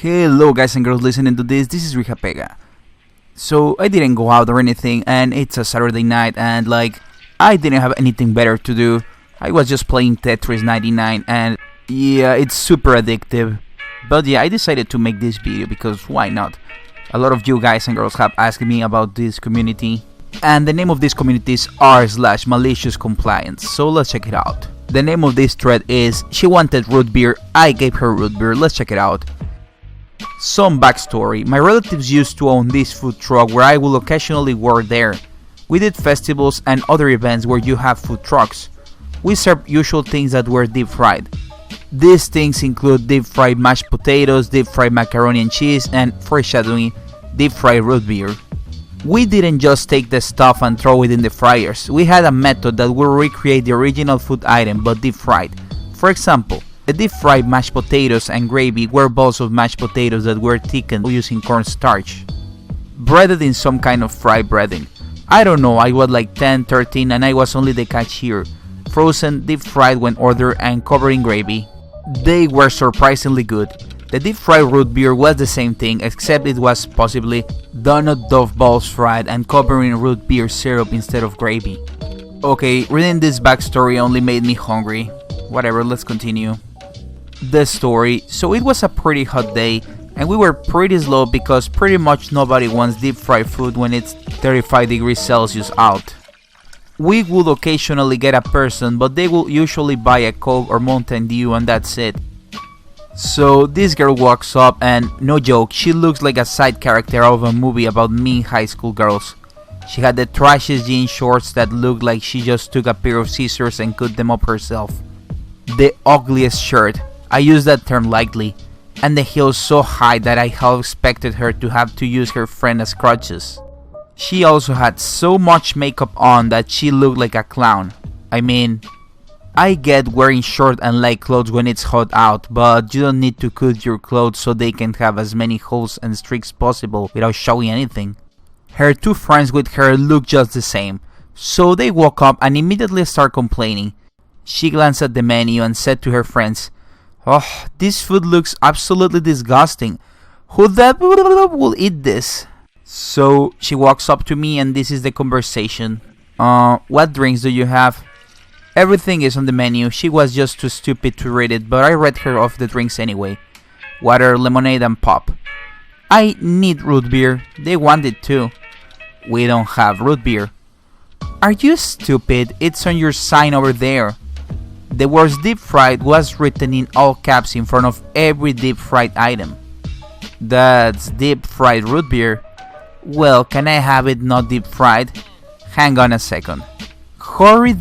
Hello guys and girls listening to this is Rija. So I didn't go out or anything, and it's a Saturday night, and I didn't have anything better to do. I was just playing Tetris 99, and yeah, it's super addictive. But yeah, I decided to make this video because why not? A lot of you guys and girls have asked me about this community, and the name of this community is r/MaliciousCompliance, so let's check it out. The name of this thread is "She wanted root beer, I gave her root beer." Let's check it out. Some backstory: my relatives used to own this food truck where I will occasionally work there. We did festivals and other events where you have food trucks. We served usual things that were deep fried. These things include deep fried mashed potatoes, deep fried macaroni and cheese, and foreshadowing, deep fried root beer. We didn't just take the stuff and throw it in the fryers. We had a method that would recreate the original food item but deep fried. For example, the deep fried mashed potatoes and gravy were balls of mashed potatoes that were thickened using cornstarch, breaded in some kind of fried breading. I don't know, I was like 10, 13 and I was only the cashier. Frozen, deep fried when ordered and covered in gravy. They were surprisingly good. The deep fried root beer was the same thing, except it was possibly donut dough balls fried and covered in root beer syrup instead of gravy. Okay, reading this backstory only made me hungry. Whatever, let's continue. The story: so it was a pretty hot day and we were pretty slow because pretty much nobody wants deep fried food when it's 35 degrees Celsius out. We would occasionally get a person, but they will usually buy a Coke or Mountain Dew and that's it. So this girl walks up and, no joke, she looks like a side character of a movie about mean high school girls. She had the trashiest jean shorts that looked like she just took a pair of scissors and cut them up herself. The ugliest shirt, I use that term lightly, and the heels so high that I half expected her to have to use her friend as crutches. She also had so much makeup on that she looked like a clown. I mean, I get wearing short and light clothes when it's hot out, but you don't need to cut your clothes so they can have as many holes and streaks possible without showing anything. Her two friends with her looked just the same, so they woke up and immediately start complaining. She glanced at the menu and said to her friends, "Oh, this food looks absolutely disgusting. Who that will eat this?" So she walks up to me and this is the conversation. What drinks do you have?" Everything is on the menu. She was just too stupid to read it, but I read her off the drinks anyway. Water, lemonade and pop. "I need root beer." They want it too. "We don't have root beer." "Are you stupid? It's on your sign over there." The word deep fried was written in all caps in front of every deep fried item. "That's deep fried root beer." "Well, can I have it not deep fried?" "Hang on a second." "Hurry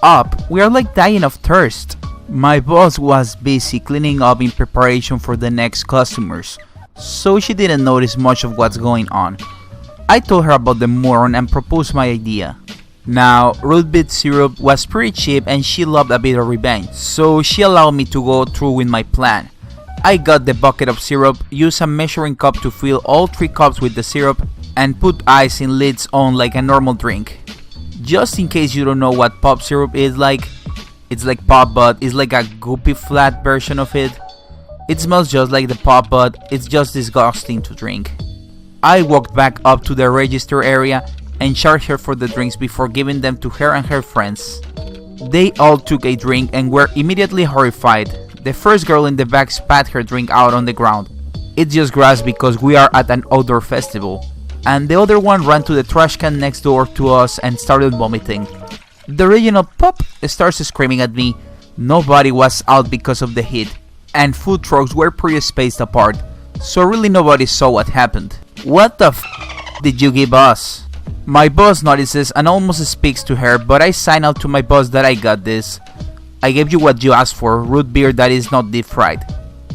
up, we are like dying of thirst." My boss was busy cleaning up in preparation for the next customers, so she didn't notice much of what's going on. I told her about the moron and proposed my idea. Now, root beer syrup was pretty cheap and she loved a bit of revenge, so she allowed me to go through with my plan. I got the bucket of syrup, used a measuring cup to fill all 3 cups with the syrup, and put ice in lids on like a normal drink. Just in case you don't know what pop syrup is like, it's like pop but it's like a goopy flat version of it. It smells just like the pop but it's just disgusting to drink. I walked back up to the register area and charged her for the drinks before giving them to her and her friends. They all took a drink and were immediately horrified. The first girl in the back spat her drink out on the ground. It's just grass because we are at an outdoor festival. And the other one ran to the trash can next door to us and started vomiting. The original pup starts screaming at me. Nobody was out because of the heat, and food trucks were pretty spaced apart, so really nobody saw what happened. "What the f did you give us?" My boss notices and almost speaks to her, but I sign out to my boss that I got this. "I gave you what you asked for, root beer that is not deep fried."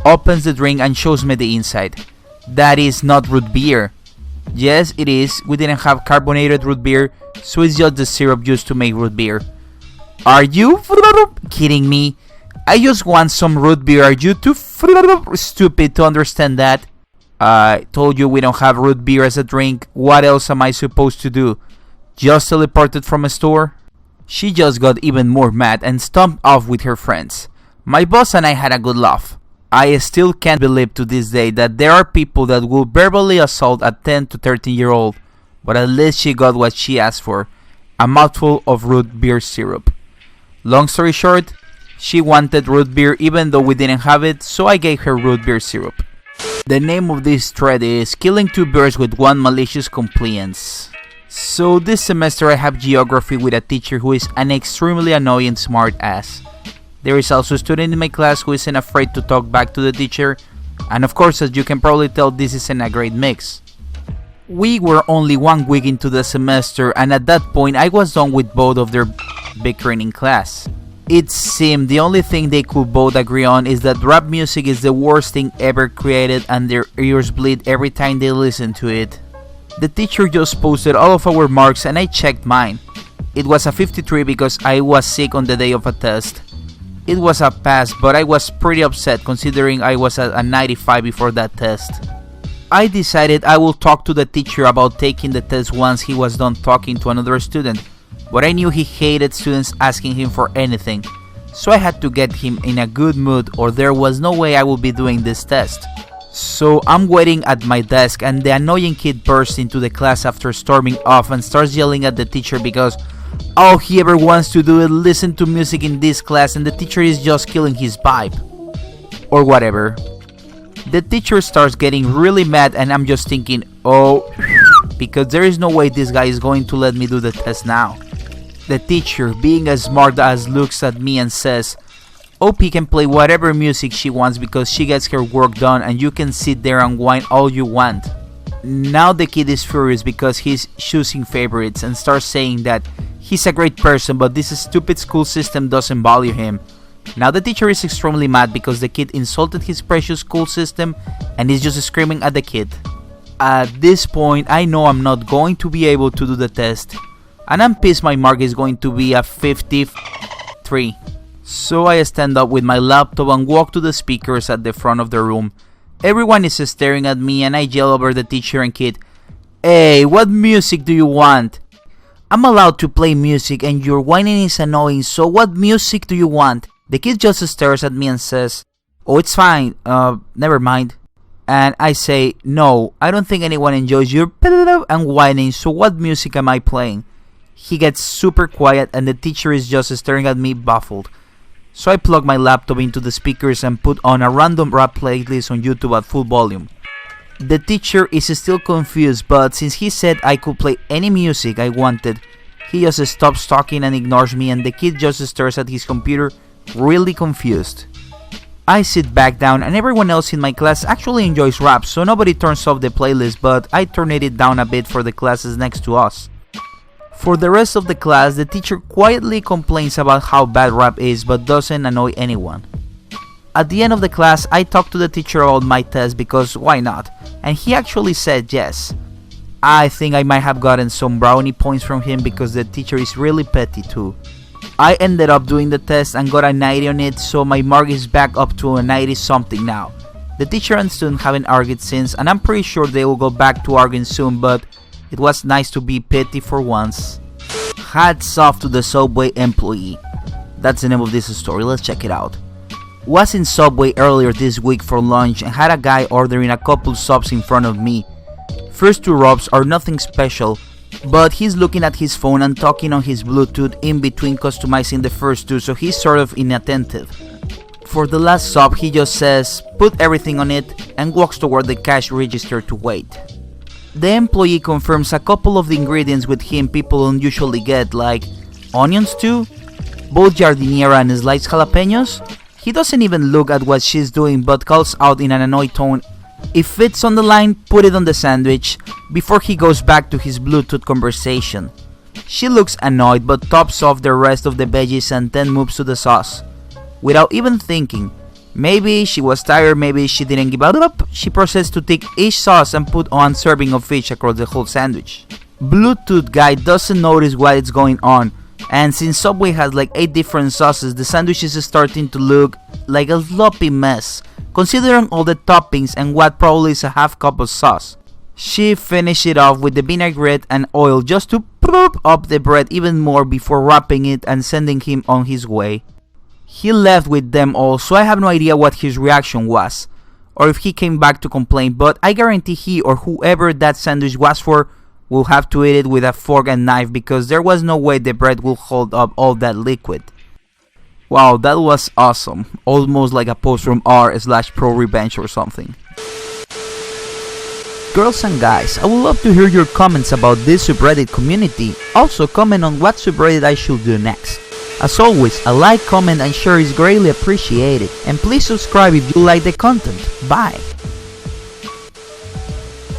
Opens the drink and shows me the inside. "That is not root beer." "Yes, it is. We didn't have carbonated root beer, so it's just the syrup used to make root beer." "Are you kidding me? I just want some root beer. Are you too stupid to understand that?" "I told you we don't have root beer as a drink. What else am I supposed to do? Just teleport it from a store?" She just got even more mad and stomped off with her friends. My boss and I had a good laugh. I still can't believe to this day that there are people that will verbally assault a 10 to 13-year-old, but at least she got what she asked for, a mouthful of root beer syrup. Long story short, she wanted root beer even though we didn't have it, so I gave her root beer syrup. The name of this thread is Killing Two Birds with One Malicious Compliance. So this semester I have geography with a teacher who is an extremely annoying smart ass. There is also a student in my class who isn't afraid to talk back to the teacher, and of course, as you can probably tell, this isn't a great mix. We were only 1 week into the semester, and at that point I was done with both of their bickering in class. It seemed the only thing they could both agree on is that rap music is the worst thing ever created and their ears bleed every time they listen to it. The teacher just posted all of our marks and I checked mine. It was a 53 because I was sick on the day of a test. It was a pass, but I was pretty upset considering I was at a 95 before that test. I decided I will talk to the teacher about taking the test once he was done talking to another student, but I knew he hated students asking him for anything, so I had to get him in a good mood or there was no way I would be doing this test. So I'm waiting at my desk and the annoying kid bursts into the class after storming off and starts yelling at the teacher because all he ever wants to do is listen to music in this class and the teacher is just killing his vibe. Or whatever. The teacher starts getting really mad and I'm just thinking, oh, because there is no way this guy is going to let me do the test now. The teacher, being as smart as, looks at me and says, OP can play whatever music she wants because she gets her work done and you can sit there and whine all you want. Now the kid is furious because he's choosing favorites and starts saying that he's a great person but this stupid school system doesn't value him. Now the teacher is extremely mad because the kid insulted his precious school system and is just screaming at the kid. At this point I know I'm not going to be able to do the test and I'm pissed my mark is going to be a 53. So I stand up with my laptop and walk to the speakers at the front of the room. Everyone is staring at me and I yell over the teacher and kid, "Hey, what music do you want? I'm allowed to play music and your whining is annoying, so what music do you want?" The kid just stares at me and says, "Oh, it's fine, never mind." And I say, "No, I don't think anyone enjoys your and whining, so what music am I playing?" He gets super quiet and the teacher is just staring at me baffled. So I plug my laptop into the speakers and put on a random rap playlist on YouTube at full volume. The teacher is still confused, but since he said I could play any music I wanted, he just stops talking and ignores me and the kid just stares at his computer, really confused. I sit back down and everyone else in my class actually enjoys rap, so nobody turns off the playlist, but I turned it down a bit for the classes next to us. For the rest of the class, the teacher quietly complains about how bad rap is but doesn't annoy anyone. At the end of the class, I talked to the teacher about my test because why not, and he actually said yes. I think I might have gotten some brownie points from him because the teacher is really petty too. I ended up doing the test and got a 90 on it, so my mark is back up to a 90 something now. The teacher and student haven't argued since and I'm pretty sure they will go back to arguing soon, but it was nice to be petty for once. Hats off to the Subway employee. That's the name of this story, let's check it out. Was in Subway earlier this week for lunch and had a guy ordering a couple subs in front of me. First two rubs are nothing special, but he's looking at his phone and talking on his Bluetooth in between customizing the first two, so he's sort of inattentive. For the last sub he just says, "Put everything on it," and walks toward the cash register to wait. The employee confirms a couple of the ingredients with him people don't usually get, like onions too, both jardinera and sliced jalapenos. He doesn't even look at what she's doing but calls out in an annoyed tone, "If it's on the line, put it on the sandwich," before he goes back to his Bluetooth conversation. She looks annoyed but tops off the rest of the veggies and then moves to the sauce. Without even thinking, maybe she was tired, maybe she didn't give up, she proceeds to take each sauce and put one serving of fish across the whole sandwich. Bluetooth guy doesn't notice what is going on, and since Subway has like 8 different sauces, the sandwich is starting to look like a sloppy mess, considering all the toppings and what probably is a half cup of sauce. She finished it off with the vinaigrette and oil just to prop up the bread even more before wrapping it and sending him on his way. He left with them all, so I have no idea what his reaction was, or if he came back to complain, but I guarantee he or whoever that sandwich was for will have to eat it with a fork and knife because there was no way the bread will hold up all that liquid. Wow, that was awesome. Almost like a post from r/pro revenge or something. Girls and guys, I would love to hear your comments about this subreddit community. Also comment on what subreddit I should do next. As always, a like, comment and share is greatly appreciated. And please subscribe if you like the content. Bye!